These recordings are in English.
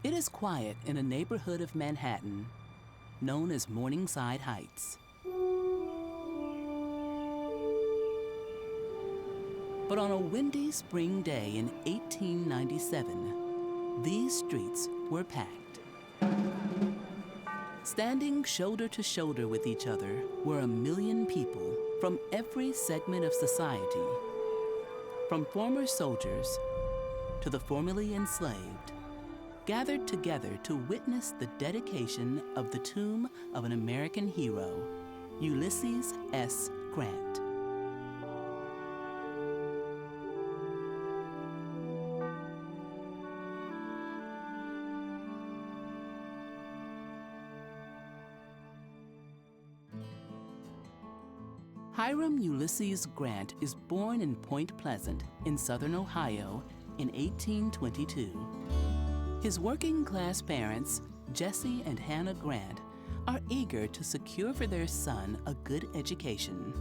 It is quiet in a neighborhood of Manhattan known as Morningside Heights. But on a windy spring day in 1897, these streets were packed. Standing shoulder to shoulder with each other were 1 million people from every segment of society, from former soldiers to the formerly enslaved, gathered together to witness the dedication of the tomb of an American hero, Ulysses S. Grant. Hiram Ulysses Grant is born in Point Pleasant in southern Ohio in 1822. His working-class parents, Jesse and Hannah Grant, are eager to secure for their son a good education,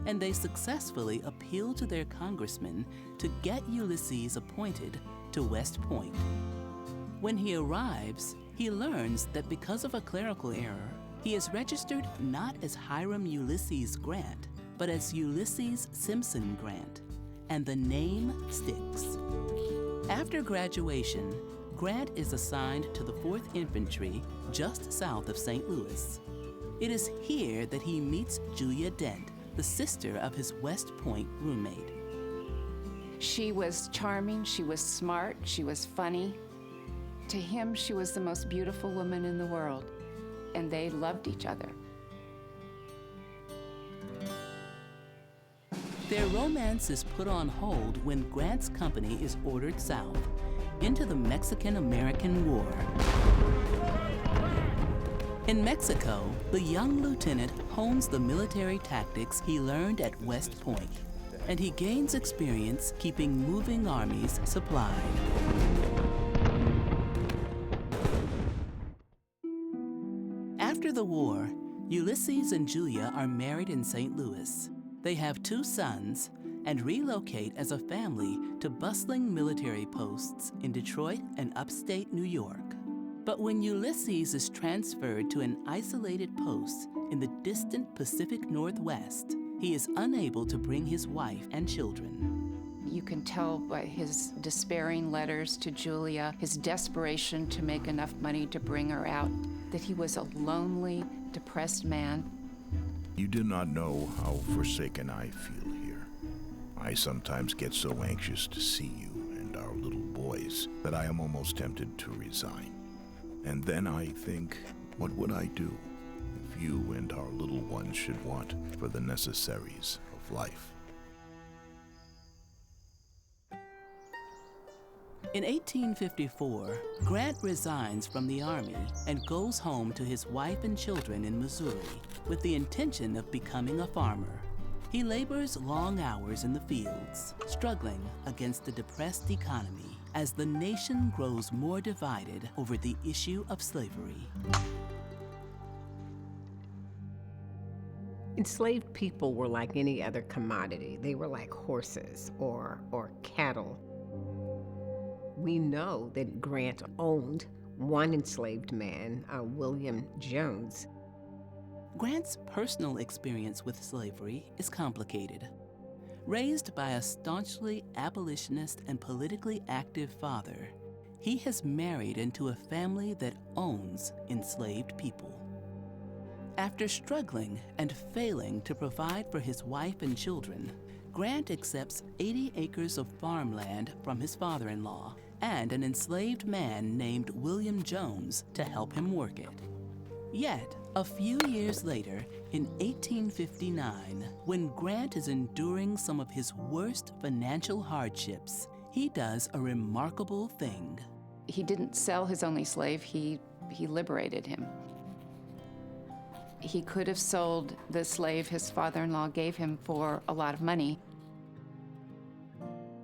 and they successfully appeal to their congressman to get Ulysses appointed to West Point. When he arrives, he learns that because of a clerical error, he is registered not as Hiram Ulysses Grant, but as Ulysses Simpson Grant, and the name sticks. After graduation, Grant is assigned to the 4th Infantry just south of St. Louis. It is here that he meets Julia Dent, the sister of his West Point roommate. She was charming, she was smart, she was funny. To him, she was the most beautiful woman in the world, and they loved each other. Their romance is put on hold when Grant's company is ordered south into the Mexican-American War. In Mexico, the young lieutenant hones the military tactics he learned at West Point, and he gains experience keeping moving armies supplied. After the war, Ulysses and Julia are married in St. Louis. They have 2 sons and relocate as a family to bustling military posts in Detroit and upstate New York. But when Ulysses is transferred to an isolated post in the distant Pacific Northwest, he is unable to bring his wife and children. You can tell by his despairing letters to Julia, his desperation to make enough money to bring her out, that he was a lonely, depressed man. You do not know how forsaken I feel here. I sometimes get so anxious to see you and our little boys that I am almost tempted to resign. And then I think, what would I do if you and our little ones should want for the necessaries of life? In 1854, Grant resigns from the Army and goes home to his wife and children in Missouri with the intention of becoming a farmer. He labors long hours in the fields, struggling against the depressed economy as the nation grows more divided over the issue of slavery. Enslaved people were like any other commodity. They were like horses or cattle. We know that Grant owned one enslaved man, William Jones. Grant's personal experience with slavery is complicated. Raised by a staunchly abolitionist and politically active father, he has married into a family that owns enslaved people. After struggling and failing to provide for his wife and children, Grant accepts 80 acres of farmland from his father-in-law and an enslaved man named William Jones to help him work it. Yet, a few years later, in 1859, when Grant is enduring some of his worst financial hardships, he does a remarkable thing. He didn't sell his only slave, he liberated him. He could have sold the slave his father-in-law gave him for a lot of money,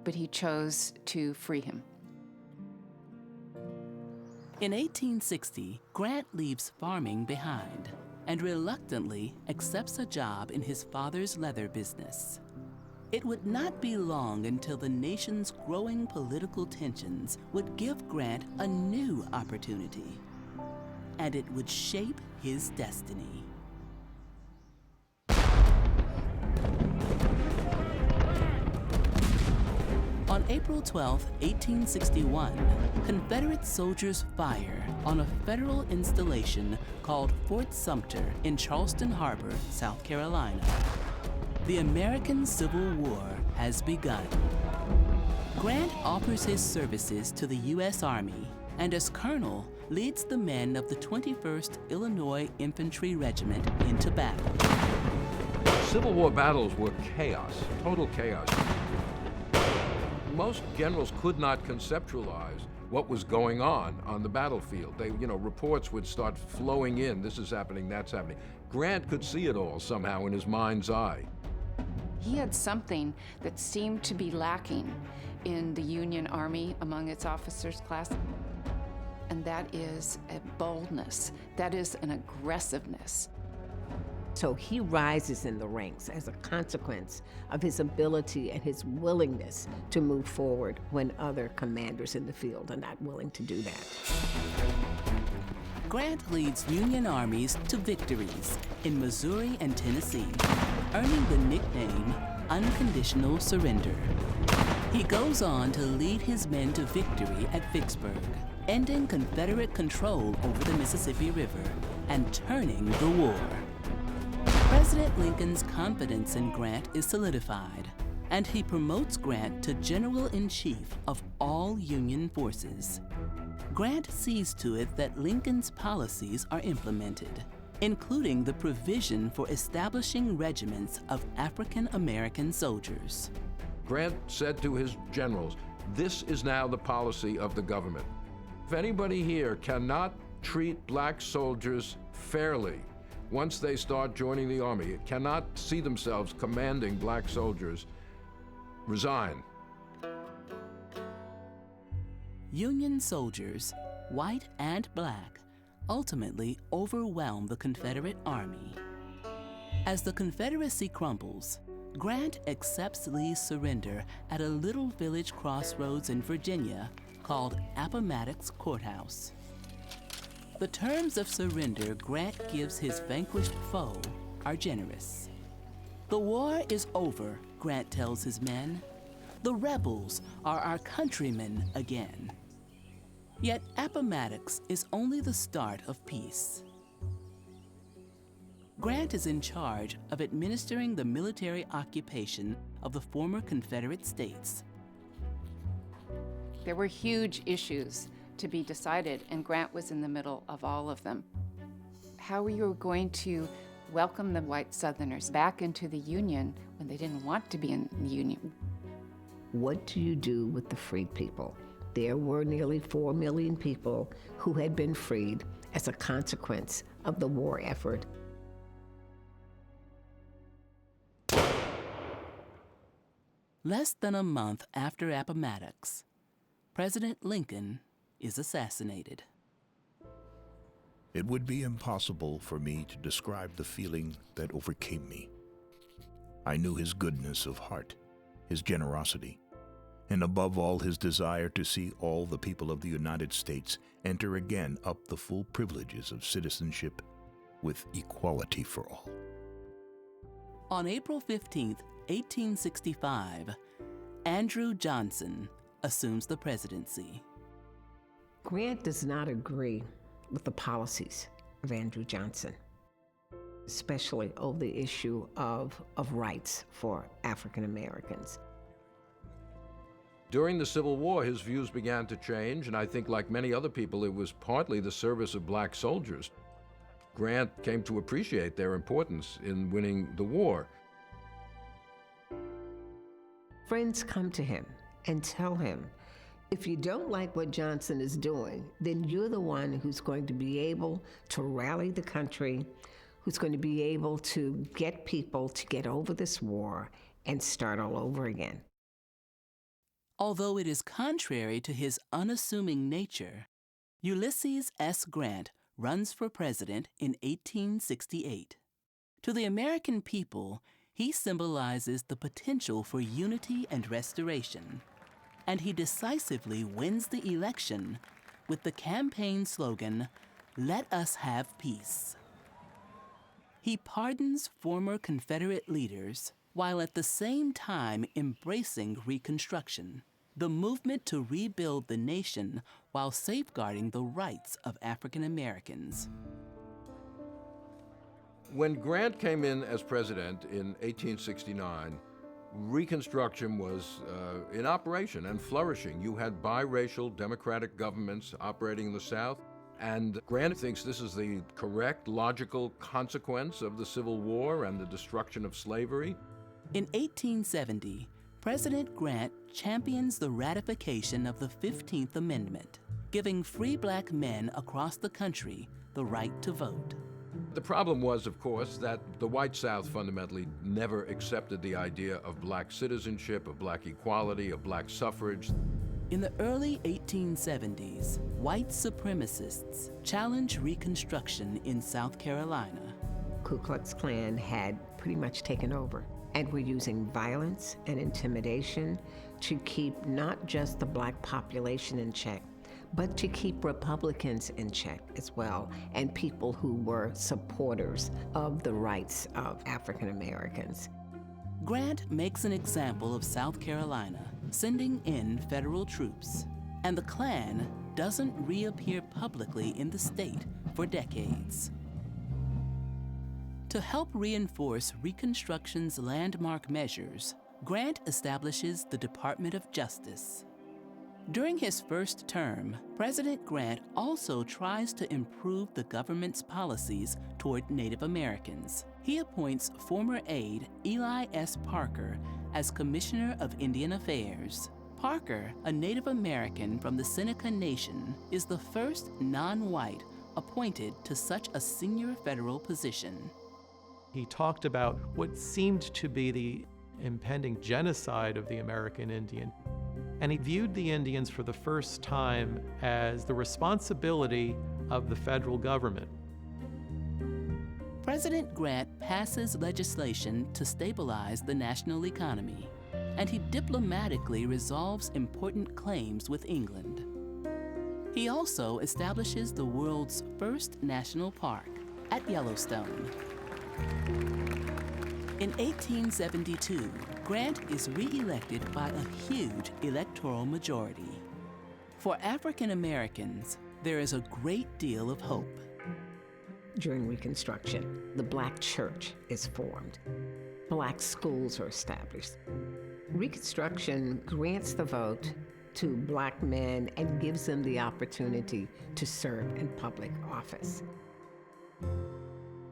but he chose to free him. In 1860, Grant leaves farming behind and reluctantly accepts a job in his father's leather business. It would not be long until the nation's growing political tensions would give Grant a new opportunity, and it would shape his destiny. On April 12, 1861, Confederate soldiers fire on a federal installation called Fort Sumter in Charleston Harbor, South Carolina. The American Civil War has begun. Grant offers his services to the U.S. Army, and as colonel, leads the men of the 21st Illinois Infantry Regiment into battle. Civil War battles were chaos, total chaos. Most generals could not conceptualize what was going on the battlefield. Reports would start flowing in. This is happening, that's happening. Grant could see it all somehow in his mind's eye. He had something that seemed to be lacking in the Union Army among its officers' class, and that is a boldness, that is an aggressiveness. So he rises in the ranks as a consequence of his ability and his willingness to move forward when other commanders in the field are not willing to do that. Grant leads Union armies to victories in Missouri and Tennessee, earning the nickname Unconditional Surrender. He goes on to lead his men to victory at Vicksburg, ending Confederate control over the Mississippi River and turning the war. President Lincoln's confidence in Grant is solidified, and he promotes Grant to General-in-Chief of all Union forces. Grant sees to it that Lincoln's policies are implemented, including the provision for establishing regiments of African American soldiers. Grant said to his generals, "This is now the policy of the government. If anybody here cannot treat black soldiers fairly, once they start joining the Army, cannot see themselves commanding black soldiers, resign." Union soldiers, white and black, ultimately overwhelm the Confederate Army. As the Confederacy crumbles, Grant accepts Lee's surrender at a little village crossroads in Virginia called Appomattox Courthouse. The terms of surrender Grant gives his vanquished foe are generous. "The war is over," Grant tells his men. "The rebels are our countrymen again." Yet Appomattox is only the start of peace. Grant is in charge of administering the military occupation of the former Confederate states. There were huge issues to be decided, and Grant was in the middle of all of them. How were you going to welcome the white Southerners back into the Union when they didn't want to be in the Union? What do you do with the freed people? There were nearly 4 million people who had been freed as a consequence of the war effort. Less than a month after Appomattox, President Lincoln is assassinated. It would be impossible for me to describe the feeling that overcame me. I knew his goodness of heart, his generosity, and above all, his desire to see all the people of the United States enter again up the full privileges of citizenship with equality for all. On April 15, 1865, Andrew Johnson assumes the presidency. Grant does not agree with the policies of Andrew Johnson, especially over the issue of rights for African Americans. During the Civil War, his views began to change, and I think, like many other people, it was partly the service of black soldiers. Grant came to appreciate their importance in winning the war. Friends come to him and tell him, if you don't like what Johnson is doing, then you're the one who's going to be able to rally the country, who's going to be able to get people to get over this war and start all over again. Although it is contrary to his unassuming nature, Ulysses S. Grant runs for president in 1868. To the American people, He symbolizes the potential for unity and restoration, and he decisively wins the election with the campaign slogan, "Let us have peace." He pardons former Confederate leaders while at the same time embracing Reconstruction, the movement to rebuild the nation while safeguarding the rights of African Americans. When Grant came in as president in 1869, Reconstruction was in operation and flourishing. You had biracial democratic governments operating in the South, and Grant thinks this is the correct, logical consequence of the Civil War and the destruction of slavery. In 1870, President Grant champions the ratification of the 15th Amendment, giving free black men across the country the right to vote. The problem was, of course, that the white South fundamentally never accepted the idea of black citizenship, of black equality, of black suffrage. In the early 1870s, white supremacists challenged Reconstruction in South Carolina. Ku Klux Klan had pretty much taken over and were using violence and intimidation to keep not just the black population in check, but to keep Republicans in check as well, and people who were supporters of the rights of African Americans. Grant makes an example of South Carolina, sending in federal troops, and the Klan doesn't reappear publicly in the state for decades. To help reinforce Reconstruction's landmark measures, Grant establishes the Department of Justice. During his first term, President Grant also tries to improve the government's policies toward Native Americans. He appoints former aide Eli S. Parker as Commissioner of Indian Affairs. Parker, a Native American from the Seneca Nation, is the first non-white appointed to such a senior federal position. He talked about what seemed to be the impending genocide of the American Indian. And he viewed the Indians for the first time as the responsibility of the federal government. President Grant passes legislation to stabilize the national economy, and he diplomatically resolves important claims with England. He also establishes the world's first national park at Yellowstone. In 1872, Grant is re-elected by a huge electoral majority. For African Americans, there is a great deal of hope. During Reconstruction, the Black church is formed. Black schools are established. Reconstruction grants the vote to Black men and gives them the opportunity to serve in public office.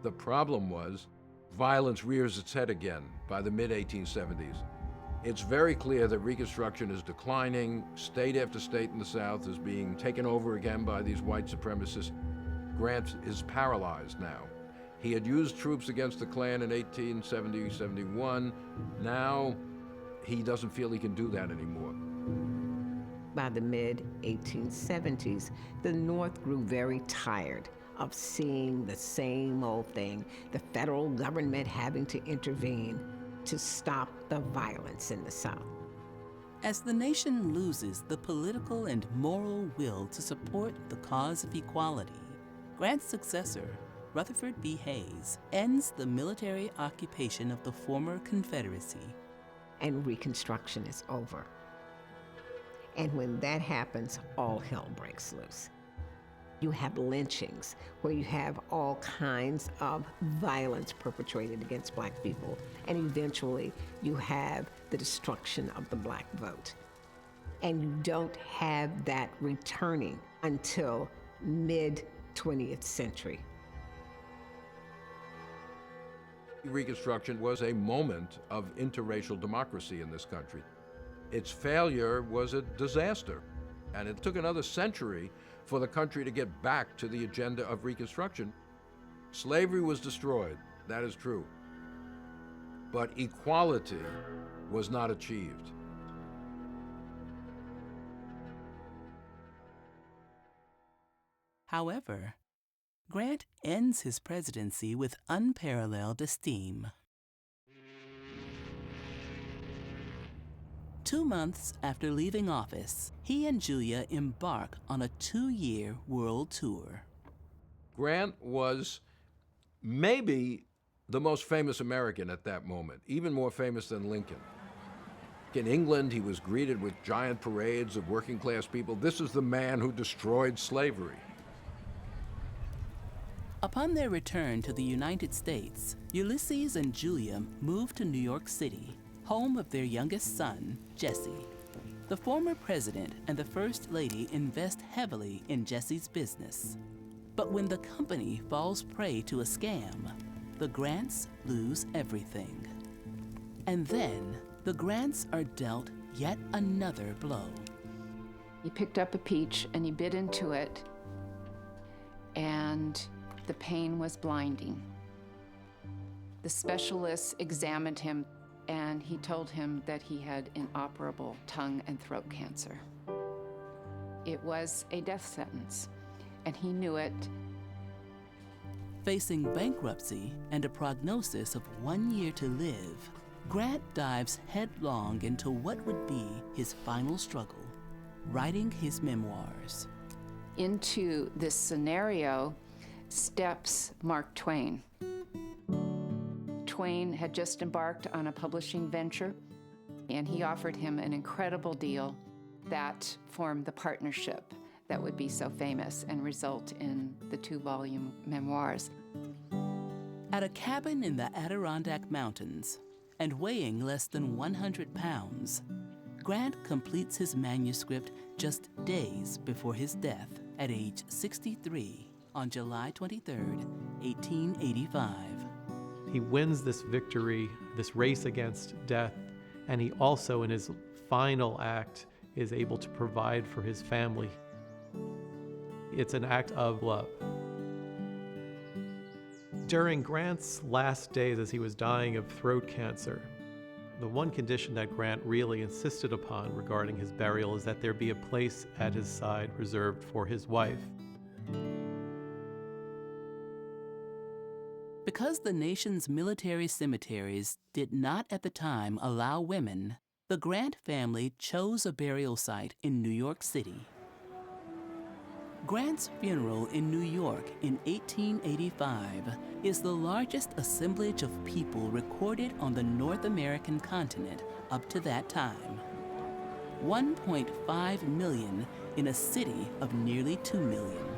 The problem was, violence rears its head again by the mid-1870s. It's very clear that Reconstruction is declining. State after state in the South is being taken over again by these white supremacists. Grant is paralyzed now. He had used troops against the Klan in 1870-71. Now, he doesn't feel he can do that anymore. By the mid-1870s, the North grew very tired of seeing the same old thing, the federal government having to intervene to stop the violence in the South. As the nation loses the political and moral will to support the cause of equality, Grant's successor, Rutherford B. Hayes, ends the military occupation of the former Confederacy. And Reconstruction is over. And when that happens, all hell breaks loose. You have lynchings, where you have all kinds of violence perpetrated against Black people, and eventually you have the destruction of the Black vote. And you don't have that returning until mid-20th century. Reconstruction was a moment of interracial democracy in this country. Its failure was a disaster, and it took another century for the country to get back to the agenda of Reconstruction. Slavery was destroyed, that is true, but equality was not achieved. However, Grant ends his presidency with unparalleled esteem. 2 months after leaving office, he and Julia embark on a 2-year world tour. Grant was maybe the most famous American at that moment, even more famous than Lincoln. In England, he was greeted with giant parades of working class people. This is the man who destroyed slavery. Upon their return to the United States, Ulysses and Julia moved to New York City, home of their youngest son, Jesse. The former president and the First Lady invest heavily in Jesse's business. But when the company falls prey to a scam, the Grants lose everything. And then, the Grants are dealt yet another blow. He picked up a peach and he bit into it, and the pain was blinding. The specialists examined him, and he told him that he had inoperable tongue and throat cancer. It was a death sentence, and he knew it. Facing bankruptcy and a prognosis of 1 year to live, Grant dives headlong into what would be his final struggle, writing his memoirs. Into this scenario steps Mark Twain. Twain had just embarked on a publishing venture, and he offered him an incredible deal that formed the partnership that would be so famous and result in the 2-volume memoirs. At a cabin in the Adirondack Mountains, and weighing less than 100 pounds, Grant completes his manuscript just days before his death at age 63 on July 23, 1885. He wins this victory, this race against death, and he also, in his final act, is able to provide for his family. It's an act of love. During Grant's last days as he was dying of throat cancer, the one condition that Grant really insisted upon regarding his burial is that there be a place at his side reserved for his wife. Because the nation's military cemeteries did not at the time allow women, the Grant family chose a burial site in New York City. Grant's funeral in New York in 1885 is the largest assemblage of people recorded on the North American continent up to that time. 1.5 million in a city of nearly 2 million.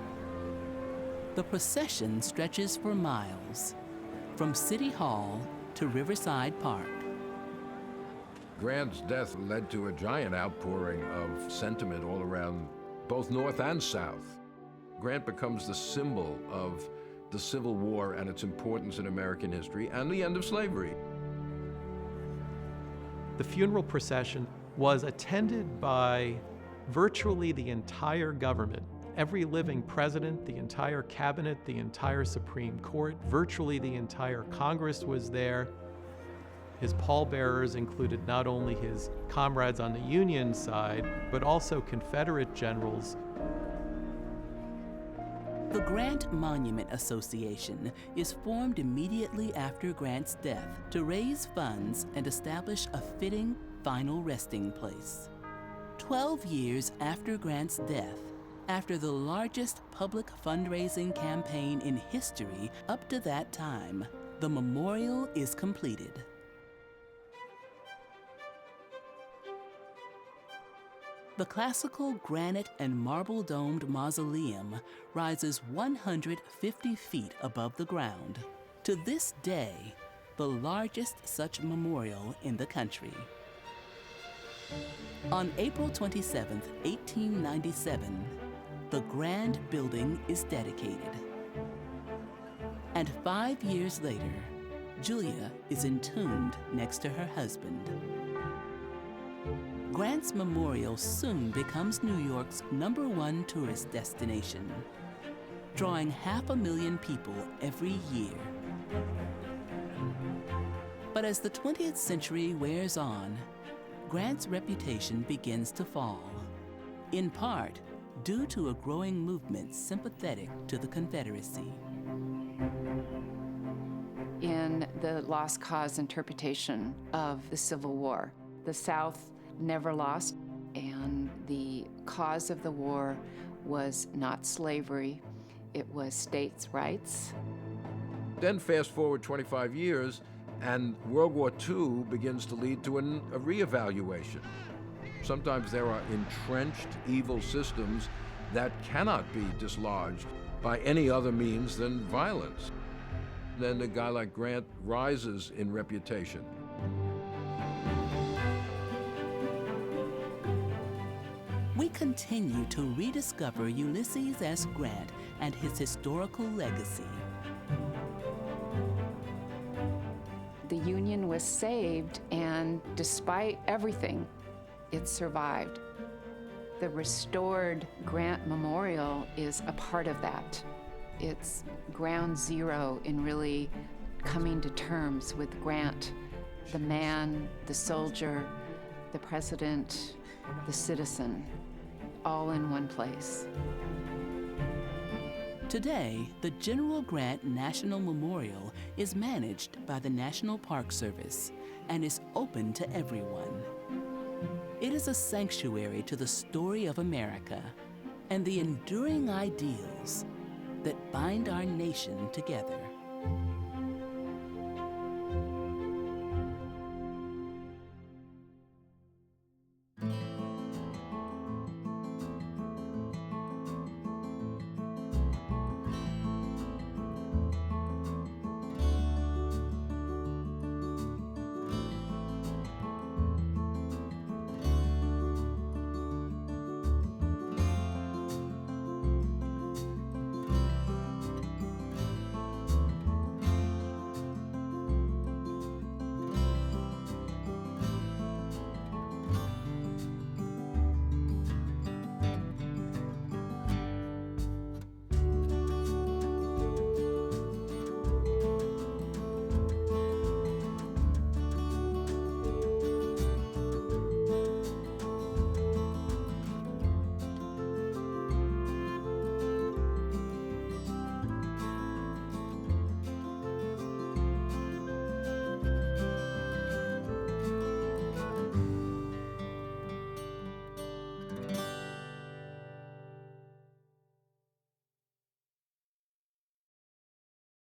The procession stretches for miles, from City Hall to Riverside Park. Grant's death led to a giant outpouring of sentiment all around both North and South. Grant becomes the symbol of the Civil War and its importance in American history and the end of slavery. The funeral procession was attended by virtually the entire government. Every living president, the entire cabinet, the entire Supreme Court, virtually the entire Congress was there. His pallbearers included not only his comrades on the Union side, but also Confederate generals. The Grant Monument Association is formed immediately after Grant's death to raise funds and establish a fitting final resting place. 12 years after Grant's death, after the largest public fundraising campaign in history up to that time, the memorial is completed. The classical granite and marble-domed mausoleum rises 150 feet above the ground. To this day, the largest such memorial in the country. On April 27, 1897, the grand building is dedicated. And 5 years later, Julia is entombed next to her husband. Grant's memorial soon becomes New York's #1 tourist destination, drawing 500,000 people every year. But as the 20th century wears on, Grant's reputation begins to fall, in part due to a growing movement sympathetic to the Confederacy. In the lost cause interpretation of the Civil War, the South never lost, and the cause of the war was not slavery, it was states' rights. Then fast forward 25 years, and World War II begins to lead to a reevaluation. Sometimes there are entrenched evil systems that cannot be dislodged by any other means than violence. Then a guy like Grant rises in reputation. We continue to rediscover Ulysses S. Grant and his historical legacy. The Union was saved, and despite everything, it survived. The restored Grant Memorial is a part of that. It's ground zero in really coming to terms with Grant, the man, the soldier, the president, the citizen, all in one place. Today, the General Grant National Memorial is managed by the National Park Service and is open to everyone. It is a sanctuary to the story of America and the enduring ideals that bind our nation together.